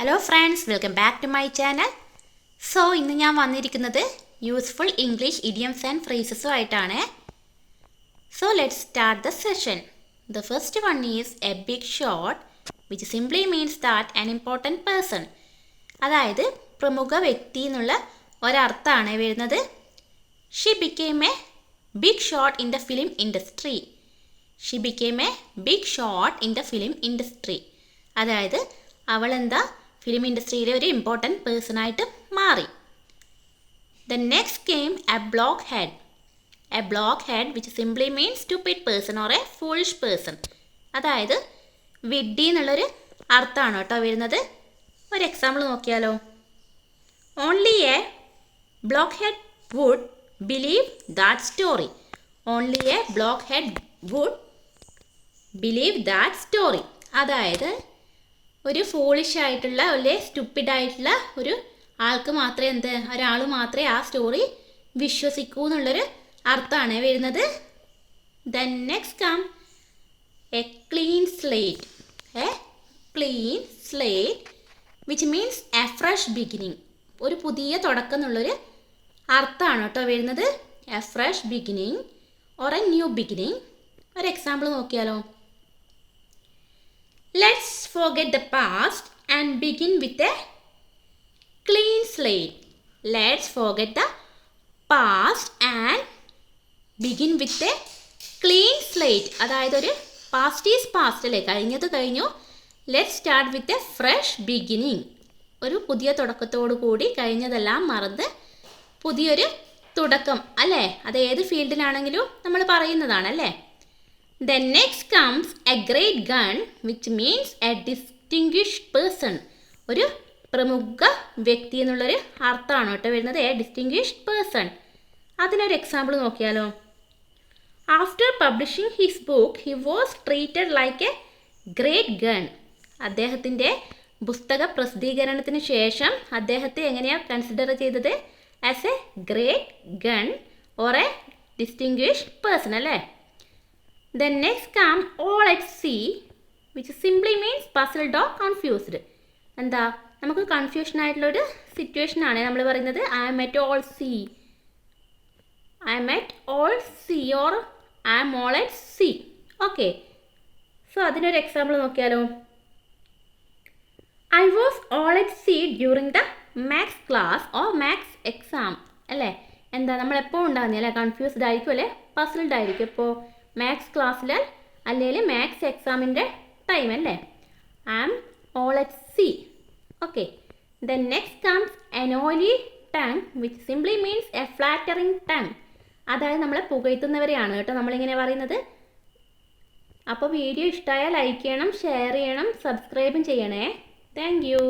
Hello friends, welcome back to my channel. ഇന്ന് ഞാൻ വന്നിരിക്കുന്നത് യൂസ്ഫുൾ ഇംഗ്ലീഷ് ഇഡിയംസ് ആൻഡ് ഫ്രേസസും ആയിട്ടാണ്. Let's start the session. The first one is a big shot, which simply means that an important person. അതായത് പ്രമുഖ വ്യക്തി എന്നുള്ള ഒരർത്ഥമാണ് വരുന്നത്. She became a big shot in the film industry. She became a big shot in the film industry. അതായത് അവൾ എന്താ film ഇൻഡസ്ട്രിയിലെ ഒരു ഇമ്പോർട്ടൻറ്റ് പേഴ്സണായിട്ട് മാറി. The next came A blockhead. A blockhead which simply means stupid person or a foolish person. അതായത് വിഡ്ഢി എന്നുള്ളൊരു അർത്ഥമാണ് കേട്ടോ വരുന്നത്. ഒരു എക്സാമ്പിൾ നോക്കിയാലോ. Only a blockhead would believe that story. Only a blockhead would believe that story. അതായത് ഒരു ഫോളിഷ് ആയിട്ടുള്ള ഒരു സ്റ്റുപ്പിഡ് ആയിട്ടുള്ള ഒരു ആൾക്ക് മാത്രമേ ഒരാൾ മാത്രമേ ആ സ്റ്റോറി വിശ്വസിക്കൂ എന്നുള്ളൊരു അർത്ഥമാണ് വരുന്നത്. Then next come a clean slate. A clean slate which means a fresh beginning. ഒരു പുതിയ തുടക്കം എന്നുള്ളൊരു അർത്ഥമാണ് കേട്ടോ വരുന്നത്. A fresh beginning or a new beginning. ഒരു എക്സാമ്പിൾ നോക്കിയാലോ. Let's forget the past and begin with a clean slate. Let's forget the past and begin with a clean slate. അതായത് ഒരു പാസ്റ്റ് ഈസ് പാസ്റ്റ് അല്ലേ, കഴിഞ്ഞത് കഴിഞ്ഞു. Let start with a fresh beginning. ഒരു പുതിയ തുടക്കത്തോടു കൂടി കഴിഞ്ഞതെല്ലാം മറന്ന് പുതിയൊരു തുടക്കം അല്ലേ. അത് ഏത് ഫീൽഡിലാണെങ്കിലും നമ്മൾ പറയുന്നതാണല്ലേ. Then next comes a great gun, which means a distinguished person. ഒരു പ്രമുഖ വ്യക്തി എന്നുള്ളൊരു അർത്ഥമാണ് കേട്ടോ വരുന്നത്. A distinguished person. അതിനൊരു എക്സാമ്പിൾ നോക്കിയാലോ. After publishing his book he was treated like A great gun. അദ്ദേഹത്തിൻ്റെ പുസ്തക പ്രസിദ്ധീകരണത്തിന് ശേഷം അദ്ദേഹത്തെ എങ്ങനെയാണ് കൺസിഡർ ചെയ്തത്? As A great gun or A distinguished person അല്ലേ. Then next come all at sea, which simply means puzzled or confused. എന്താ നമുക്ക് confusion ആയിട്ടുള്ളൊരു സിറ്റുവേഷൻ ആണ് നമ്മൾ പറയുന്നത്. I'm at all sea. I'm at all sea or I'm all at sea. Okay, അതിനൊരു example നോക്കിയാലോ. I was all at sea during the maths class or maths exam അല്ലേ. എന്താ നമ്മളെപ്പോൾ ഉണ്ടാകുന്നത് അല്ലേ, confused ആയിരിക്കും അല്ലേ, puzzled ആയിരിക്കും. ഇപ്പോൾ മാത്സ് ക്ലാസ്സിൽ അല്ലെങ്കിൽ മാത്സ് എക്സാമിൻ്റെ ടൈം അല്ലേ. I am all at sea. Okay, then next comes an oily tongue which simply means a flattering tongue. അതായത് നമ്മളെ പുകഴ്ത്തുന്നവരെയാണ് കേട്ടോ നമ്മളിങ്ങനെ പറയുന്നത്. അപ്പോൾ വീഡിയോ ഇഷ്ടമായാൽ ലൈക്ക് ചെയ്യണം, ഷെയർ ചെയ്യണം, സബ്സ്ക്രൈബും ചെയ്യണേ. Thank you.